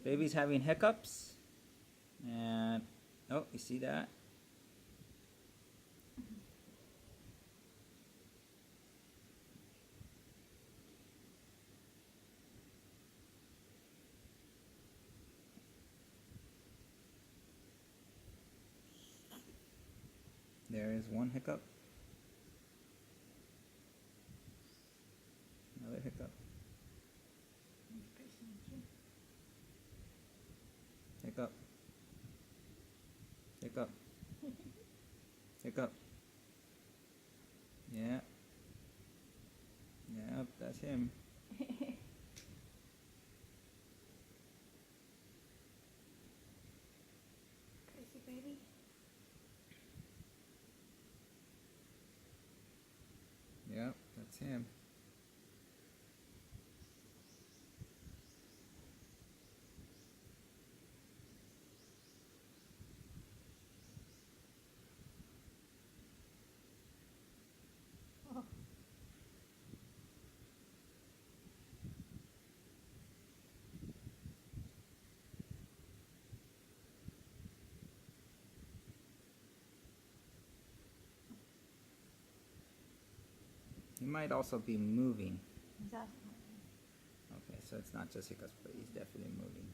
Baby's having hiccups. And, oh, you see that? There is one hiccup. Another hiccup. Hiccup. Hiccup. Hiccup. Yeah. Yep, that's him. Crazy baby. Yep, that's him. Oh. He might also be moving. Is that Okay, so it's not just hiccups, but he's definitely moving.